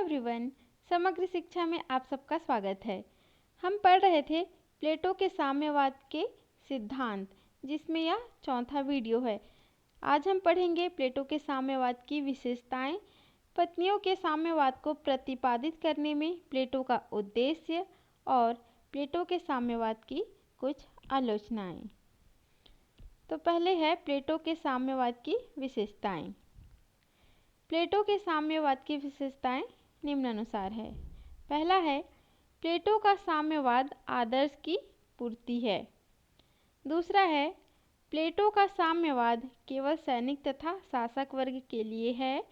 Everyone, समग्र शिक्षा में आप सबका स्वागत है। हम पढ़ रहे थे प्लेटो के साम्यवाद के सिद्धांत, जिसमें यह चौथा वीडियो है। आज हम पढ़ेंगे प्लेटो के साम्यवाद की विशेषताएं, पत्नियों के साम्यवाद को प्रतिपादित करने में प्लेटो का उद्देश्य और प्लेटो के साम्यवाद की कुछ आलोचनाएं। तो पहले है प्लेटो के साम्यवाद की विशेषताएं। प्लेटो के साम्यवाद की विशेषताएं निम्नानुसार है। पहला है, प्लेटो का साम्यवाद आदर्श की पूर्ति है। दूसरा है, प्लेटो का साम्यवाद केवल सैनिक तथा शासक वर्ग के लिए है,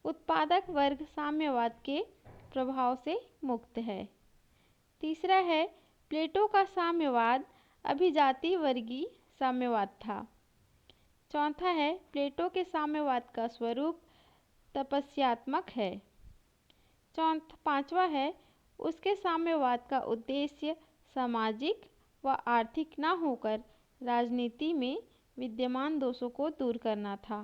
उत्पादक वर्ग साम्यवाद के प्रभाव से मुक्त है। तीसरा है, प्लेटो का साम्यवाद अभिजाती वर्गीय साम्यवाद था। चौथा है, प्लेटो के साम्यवाद का स्वरूप तपस्यात्मक है। पांचवा है, उसके साम्यवाद का उद्देश्य सामाजिक व आर्थिक न होकर राजनीति में विद्यमान दोषों को दूर करना था।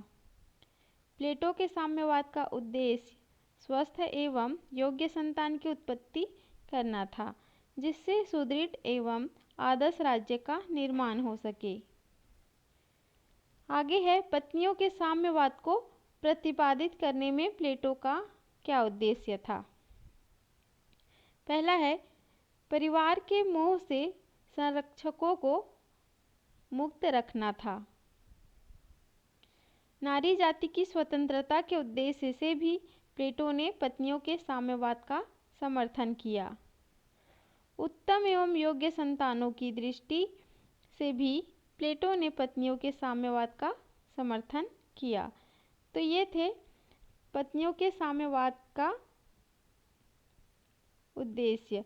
प्लेटो के साम्यवाद का उद्देश्य स्वस्थ एवं योग्य संतान की उत्पत्ति करना था, जिससे सुदृढ़ एवं आदर्श राज्य का निर्माण हो सके। आगे है, पत्नियों के साम्यवाद को प्रतिपादित करने में प्लेटो का क्या उद्देश्य था। पहला है, परिवार के मोह से संरक्षकों को मुक्त रखना था। नारी जाति की स्वतंत्रता के उद्देश्य से भी प्लेटो ने पत्नियों के साम्यवाद का समर्थन किया। उत्तम एवं योग्य संतानों की दृष्टि से भी प्लेटो ने पत्नियों के साम्यवाद का समर्थन किया। तो ये थे पत्नियों के साम्यवाद का उद्देश्य।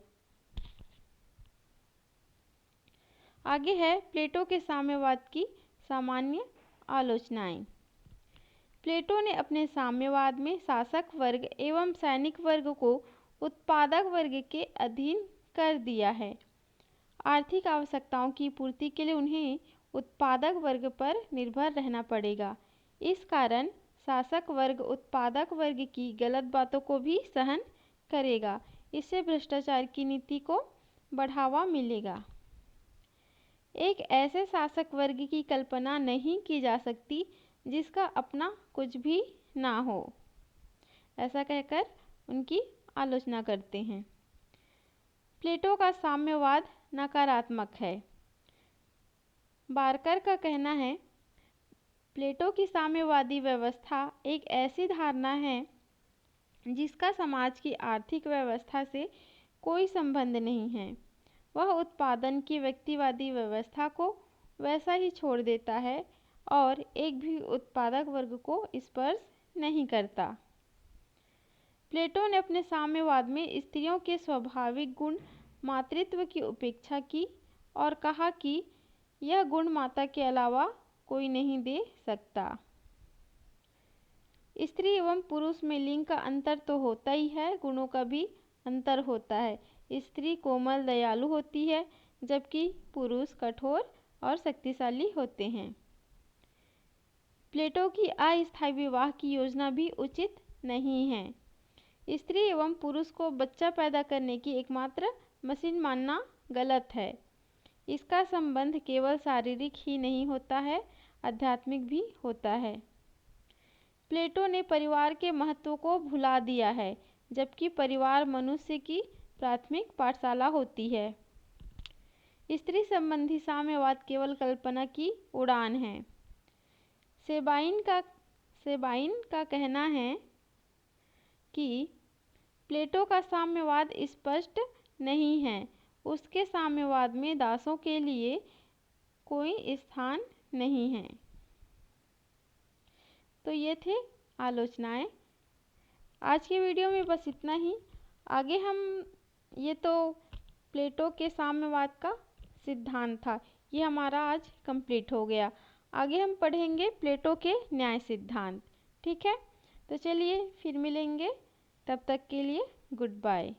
आगे है, प्लेटो के साम्यवाद की सामान्य आलोचनाएं। प्लेटो ने अपने साम्यवाद में शासक वर्ग एवं सैनिक वर्ग को उत्पादक वर्ग के अधीन कर दिया है। आर्थिक आवश्यकताओं की पूर्ति के लिए उन्हें उत्पादक वर्ग पर निर्भर रहना पड़ेगा। इस कारण शासक वर्ग उत्पादक वर्ग की गलत बातों को भी सहन करेगा। इससे भ्रष्टाचार की नीति को बढ़ावा मिलेगा। एक ऐसे शासक वर्ग की कल्पना नहीं की जा सकती जिसका अपना कुछ भी ना हो, ऐसा कहकर उनकी आलोचना करते हैं। प्लेटो का साम्यवाद नकारात्मक है। बार्कर का कहना है, प्लेटो की साम्यवादी व्यवस्था एक ऐसी धारणा है जिसका समाज की आर्थिक व्यवस्था से कोई संबंध नहीं है। वह उत्पादन की व्यक्तिवादी व्यवस्था को वैसा ही छोड़ देता है और एक भी उत्पादक वर्ग को स्पर्श नहीं करता। प्लेटो ने अपने साम्यवाद में स्त्रियों के स्वाभाविक गुण मातृत्व की उपेक्षा की और कहा कि यह गुण माता के अलावा कोई नहीं दे सकता। स्त्री एवं पुरुष में लिंग का अंतर तो होता ही है, गुणों का भी अंतर होता है। स्त्री कोमल दयालु होती है, जबकि पुरुष कठोर और शक्तिशाली होते हैं। प्लेटो की अस्थायी विवाह की योजना भी उचित नहीं है। स्त्री एवं पुरुष को बच्चा पैदा करने की एकमात्र मशीन मानना गलत है। इसका संबंध केवल शारीरिक ही नहीं होता है, आध्यात्मिक भी होता है। प्लेटो ने परिवार के महत्व को भुला दिया है, जबकि परिवार मनुष्य की प्राथमिक पाठशाला होती है। स्त्री संबंधी साम्यवाद केवल कल्पना की उड़ान है। सेबाइन का कहना है कि प्लेटो का साम्यवाद स्पष्ट नहीं है। उसके साम्यवाद में दासों के लिए कोई स्थान नहीं है। तो ये थे आलोचनाएं। आज के वीडियो में बस इतना ही। आगे ये तो प्लेटो के साम्यवाद का सिद्धांत था, ये हमारा आज कंप्लीट हो गया। आगे हम पढ़ेंगे प्लेटो के न्याय सिद्धांत। ठीक है, तो चलिए फिर मिलेंगे, तब तक के लिए गुड बाय।